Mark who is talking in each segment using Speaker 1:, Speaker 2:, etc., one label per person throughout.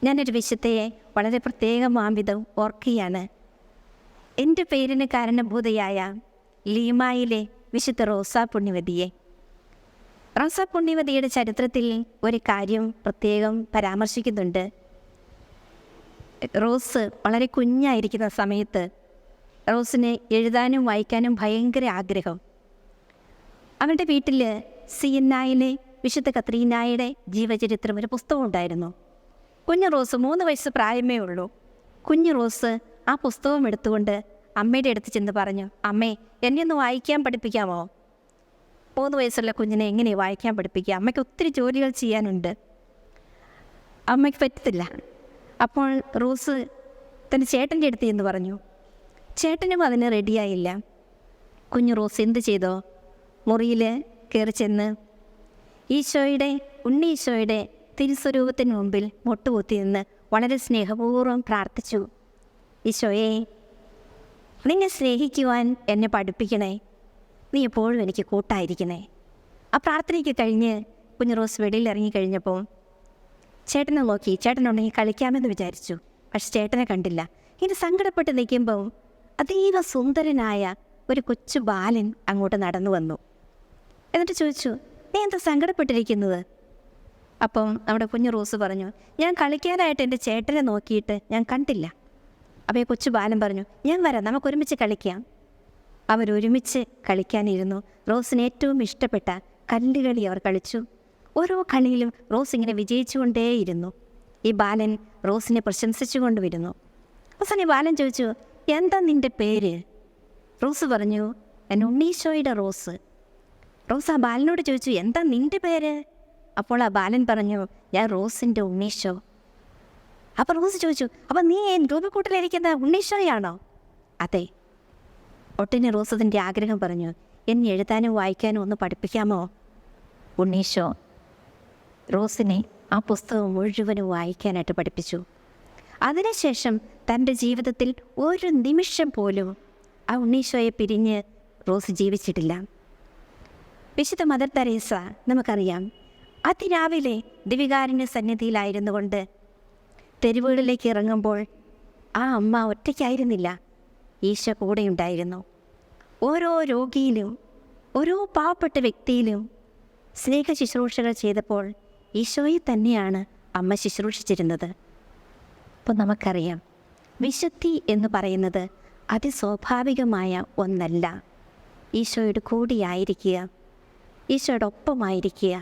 Speaker 1: ഞാനൊരു വിശുദ്ധയെ വളരെ പ്രത്യേകമാംവിധം ഓർക്കുകയാണ്. എൻ്റെ പേരിന് കാരണഭൂതയായ ലീമായിലെ വിശുദ്ധ റോസാ പുണ്യവതിയെ. റോസാ പുണ്യവതിയുടെ ചരിത്രത്തിൽ ഒരു കാര്യം പ്രത്യേകം പരാമർശിക്കുന്നുണ്ട്. റോസ് വളരെ കുഞ്ഞായിരിക്കുന്ന സമയത്ത് റോസിന് എഴുതാനും വായിക്കാനും ഭയങ്കര ആഗ്രഹം. അവരുടെ വീട്ടിൽ സിയന്നായിലെ വിശുദ്ധ കത്രീനായുടെ ജീവചരിത്രം ഒരു പുസ്തകം ഉണ്ടായിരുന്നു. കുഞ്ഞു റോസ് 3 വയസ്സ് പ്രായമേ ഉള്ളൂ. കുഞ്ഞു റോസ് ആ പുസ്തകം എടുത്തുകൊണ്ട് അമ്മയുടെ അടുത്ത് ചെന്ന് പറഞ്ഞു, അമ്മേ, എന്നെ ഒന്ന് വായിക്കാൻ പഠിപ്പിക്കാമോ? 3 വയസ്സുള്ള കുഞ്ഞിനെ എങ്ങനെ വായിക്കാൻ പഠിപ്പിക്കുക? അമ്മയ്ക്ക് ഒത്തിരി ജോലികൾ ചെയ്യാനുണ്ട്, അമ്മയ്ക്ക് പറ്റത്തില്ല. അപ്പോൾ റോസ് തൻ്റെ ചേട്ടൻ്റെ അടുത്ത് എന്ന് പറഞ്ഞു. ചേട്ടനും അതിന് റെഡിയായില്ല. കുഞ്ഞു റോസ് എന്ത് ചെയ്തോ? മുറിയിൽ കയറി ചെന്ന് ഉണ്ണീശോയുടെ തിരുസ്വരൂപത്തിന് മുമ്പിൽ മുട്ടുകുത്തി നിന്ന് വളരെ സ്നേഹപൂർവ്വം പ്രാർത്ഥിച്ചു. ഈശോയെ, നിന്നെ സ്നേഹിക്കുവാൻ എന്നെ പഠിപ്പിക്കണേ, നീ എപ്പോഴും എനിക്ക് കൂട്ടായിരിക്കണേ. ആ പ്രാർത്ഥനയ്ക്ക് കഴിഞ്ഞ് കുഞ്ഞു റോസ് വെളിയിൽ ഇറങ്ങിക്കഴിഞ്ഞപ്പോൾ ചേട്ടനെ നോക്കി. ചേട്ടനുണ്ടെങ്കിൽ കളിക്കാമെന്ന് വിചാരിച്ചു, പക്ഷെ ചേട്ടനെ കണ്ടില്ല. ഇങ്ങനെ സങ്കടപ്പെട്ട് നിൽക്കുമ്പോൾ അതീവ സുന്ദരനായ ഒരു കൊച്ചു ബാലൻ അങ്ങോട്ട് നടന്നു വന്നു. എന്നിട്ട് ചോദിച്ചു, നീ എന്താ സങ്കടപ്പെട്ടിരിക്കുന്നത്? അപ്പം നമ്മുടെ കുഞ്ഞു റോസ് പറഞ്ഞു, ഞാൻ കളിക്കാനായിട്ട് എൻ്റെ ചേട്ടനെ നോക്കിയിട്ട് ഞാൻ കണ്ടില്ല. അപ്പോൾ ഈ കൊച്ചു ബാലൻ പറഞ്ഞു, ഞാൻ വരാം, നമുക്കൊരുമിച്ച് കളിക്കാം. അവരൊരുമിച്ച് കളിക്കാനിരുന്നു. റോസിന് ഏറ്റവും ഇഷ്ടപ്പെട്ട കല്ലുകളി അവർ കളിച്ചു. ഓരോ കളിയിലും റോസ് ഇങ്ങനെ വിജയിച്ചുകൊണ്ടേയിരുന്നു. ഈ ബാലൻ റോസിനെ പ്രശംസിച്ചു കൊണ്ടുവരുന്നു. അവസാനം ഈ ബാലൻ ചോദിച്ചു, എന്താ നിൻ്റെ പേര്? റോസ് പറഞ്ഞു, എൻ്റെ ഉണ്ണീശോയുടെ റോസ്. റോസ് ആ ബാലനോട് ചോദിച്ചു, എന്താ നിൻ്റെ പേര്? അപ്പോൾ ആ ബാലൻ പറഞ്ഞു, ഞാൻ റോസിൻ്റെ ഉണ്ണീശോ. അപ്പോൾ റോസ് ചോദിച്ചു, അപ്പം നീ രൂപക്കൂട്ടിലിരിക്കുന്ന ഉണ്ണീശോയാണോ? അതെ. ഒട്ടിന് റോസ് അതിൻ്റെ ആഗ്രഹം പറഞ്ഞു, എന്നെ എഴുതാനും വായിക്കാനും ഒന്ന് പഠിപ്പിക്കാമോ? ഉണ്ണീശോ റോസിനെ ആ പുസ്തകം മുഴുവനും വായിക്കാനായിട്ട് പഠിപ്പിച്ചു. അതിനുശേഷം തൻ്റെ ജീവിതത്തിൽ ഒരു നിമിഷം പോലും ആ ഉണ്ണീശോയെ പിരിഞ്ഞ് റോസ് ജീവിച്ചിട്ടില്ല. വിശുദ്ധ മദർ തെരേസ നമുക്കറിയാം, അതിരാവിലെ ദിവികാരുണ്യ സന്നിധിയിലായിരുന്നു കൊണ്ട് തെരുവുകളിലേക്ക് ഇറങ്ങുമ്പോൾ ആ അമ്മ ഒറ്റയ്ക്കായിരുന്നില്ല, ഈശോ കൂടെയുണ്ടായിരുന്നു. ഓരോ രോഗിയിലും ഓരോ പാവപ്പെട്ട വ്യക്തിയിലും സ്നേഹ ശുശ്രൂഷകൾ ചെയ്തപ്പോൾ ഈശോയെ തന്നെയാണ് അമ്മ ശുശ്രൂഷിച്ചിരുന്നത്. അപ്പോൾ നമുക്കറിയാം, വിശുദ്ധി എന്ന് പറയുന്നത് അതിസ്വാഭാവികമായ ഒന്നല്ല. ഈശോയുടെ കൂടിയായിരിക്കുക, ഈശോയുടെ ഒപ്പമായിരിക്കുക,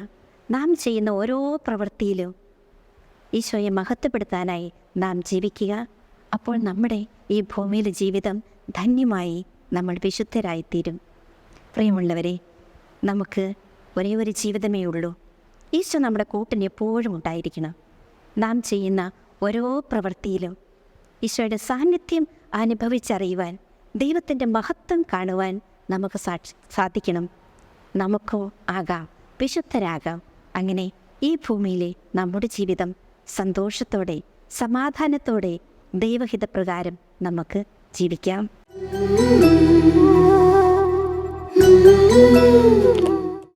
Speaker 1: നാം ചെയ്യുന്ന ഓരോ പ്രവൃത്തിയിലും ഈശോയെ മഹത്വപ്പെടുത്താനായി നാം ജീവിക്കുക. അപ്പോൾ നമ്മുടെ ഈ ഭൂമിയിലെ ജീവിതം ധന്യമായി നമ്മൾ വിശുദ്ധരായിത്തീരും. പ്രിയമുള്ളവരെ, നമുക്ക് ഒരേ ഒരു ജീവിതമേ ഉള്ളൂ. ഈശോ നമ്മുടെ കൂട്ടിന് എപ്പോഴും ഉണ്ടായിരിക്കണം. നാം ചെയ്യുന്ന ഓരോ പ്രവൃത്തിയിലും ഈശോയുടെ സാന്നിധ്യം അനുഭവിച്ചറിയുവാൻ, ദൈവത്തിൻ്റെ മഹത്വം കാണുവാൻ നമുക്ക് സാധിക്കണം. നമുക്കോ ആകാം, വിശുദ്ധരാകാം. അങ്ങനെ ഈ ഭൂമിയിലെ നമ്മുടെ ജീവിതം സന്തോഷത്തോടെ സമാധാനത്തോടെ ദൈവഹിതപ്രകാരം നമുക്ക് ജീവിക്കാം.